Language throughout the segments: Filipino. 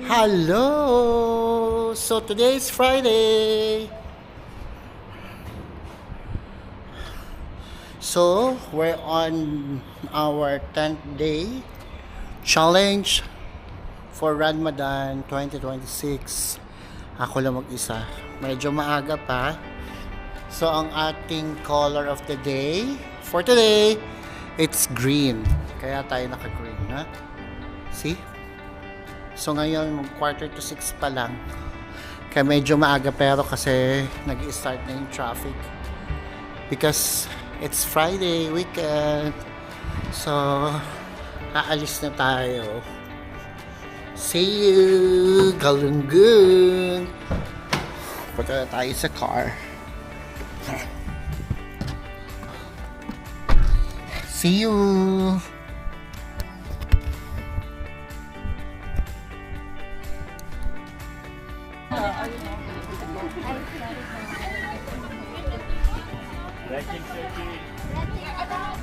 Hello! So today is Friday. So we're on our 10th day challenge for Ramadan 2026. Ako lang mag-isa. Medyo maaga pa. So ang ating color of the day for today, it's green. Kaya tayo naka-green, ha? See? So ngayon, quarter to 6 pa lang. Kaya medyo maaga pero kasi nag-start na yung traffic. Because it's Friday weekend. So, aalis na tayo. See you! Galunggung! Punta na tayo sa car. See you!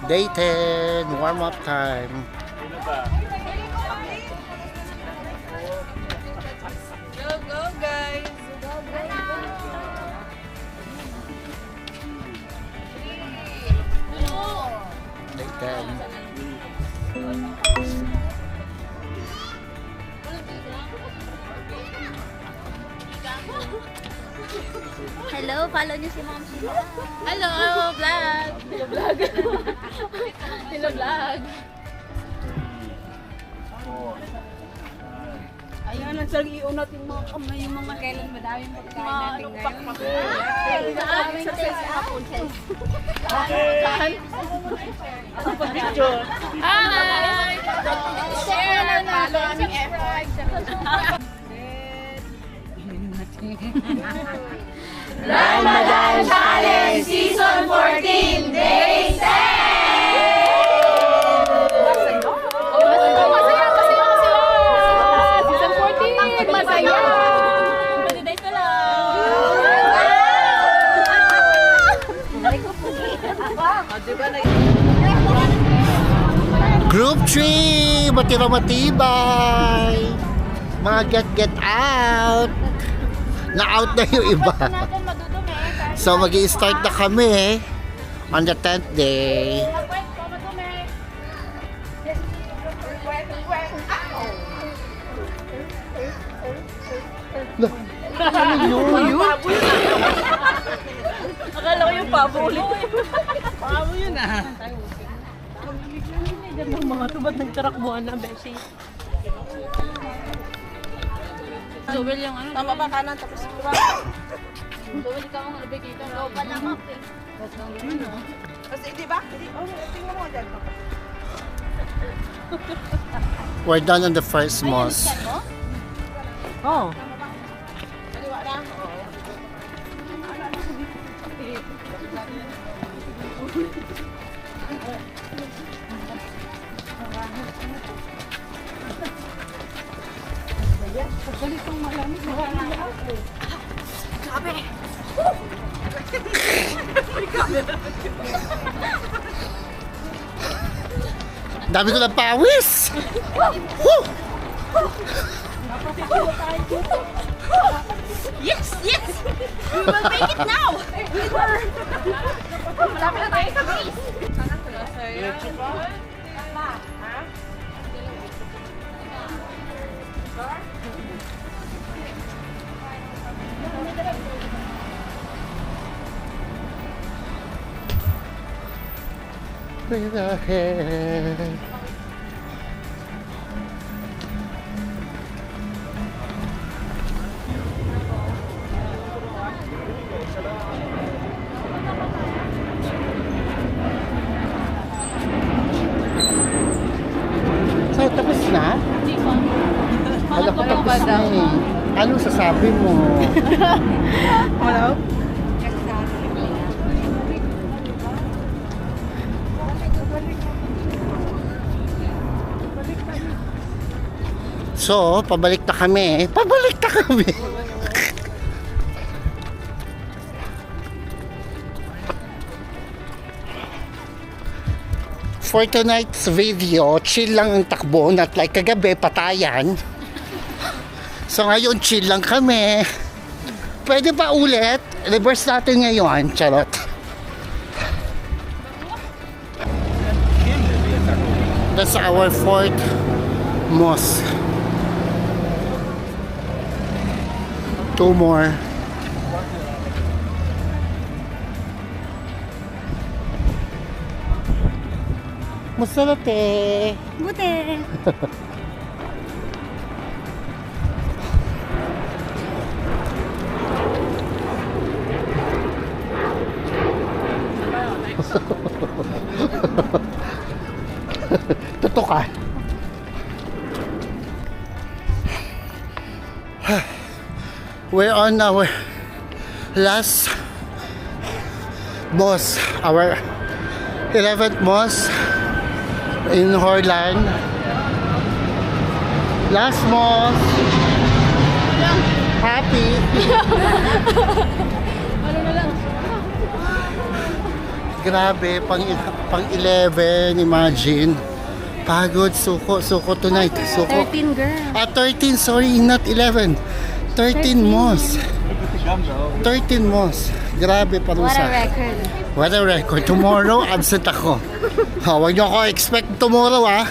Day 10, warm-up time. Go guys! Day 10. Hello, follow niyo si Ma'am Sheila. Hello, vlog! Hello, vlog! Hello, vlog! Ayan, nagsag-iunat yung mga kamay, yung mga kailan madaming pagkain natin ngayon. Maraming test ako, test. Hi! Share! Follow aming Ramadan Challenge Season 14, Day 10! Season 14! Masaya! 20 days na Group 3! Matira matibay! Mga get out! Na-out na yung iba. So mag-i-start na kami on the 10th day. Akala ko yung pabo ulit. Pamo yun ah. Diyan mga tubat nagtarakbuhan na, Beshi. Joel yung ano? Tama ba kanan tapos diba? Joel, ikaw ang nabigay ka. Ikaw pa naman, eh. Kasi di ba? Tingnan mo dyan. We're done on the first mosque. Oh. Dami ko ng pawis! Woo! Yes! Yes! We will make it now! Malapit na tayo sa base! With a head. So, tapos na? Wala ko tapos na eh. Ano sasabi mo? Hello? So, pabalik na kami. Pabalik na kami. For tonight's video, chill lang ang takbo. Not like kagabi, patayan. So ngayon, chill lang kami. Pwede pa ulit? Reverse natin ngayon. Charot. That's our fourth mosque. 2 more. Masarap eh. Buti. Totoo ka. We're on our last mosque, our 11th mosque in Horlan. Last mosque. Happy. Grabe, pang 11, imagine. Pagod, suko tonight. Suko. 13 girl. 13, sorry, not 11. 13 mosques. 13 mosques. Grabe, What a parusa. record. What a record. Tomorrow, absent ako. Huwag niyo ako expect tomorrow, ah.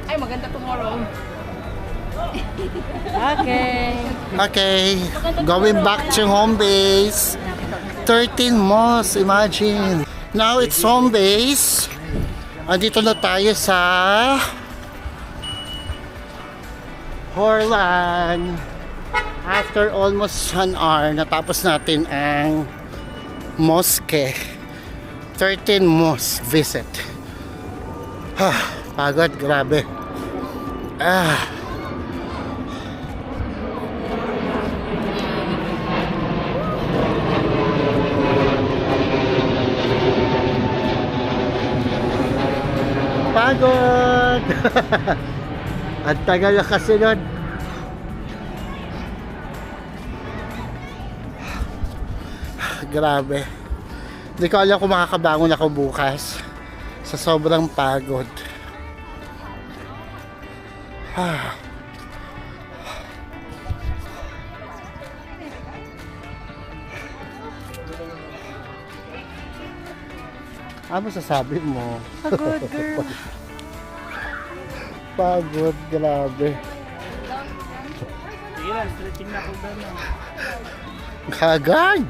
Ay, maganda tomorrow. Okay. Okay, going back to home base. 13 mosques, imagine. Now it's home base. Andito na tayo sa Horlan. After almost an hour, natapos natin ang mosque. 13 mosque visit. Pagod, grabe. Pagod! Ang tagal na kasunod. Grabe. Hindi ko alam kung makakabangon ako bukas sa sobrang pagod. Ano masasabi mo? Pagod girl. Pagod, grabe. Sige lang, stretching na ako doon. Kagad!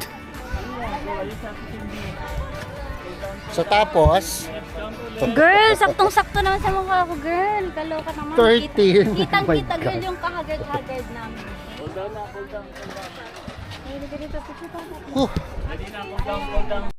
So tapos, Girl, saktong-sakto naman sa mukha ko, girl. Kaloka naman. 13. Oh my Kitang-kita, God. girl, yung kahagad-hagad namin. Hold down na, hold down. Ay, dito, picture pa. huh, Ready na, hold down, hold down.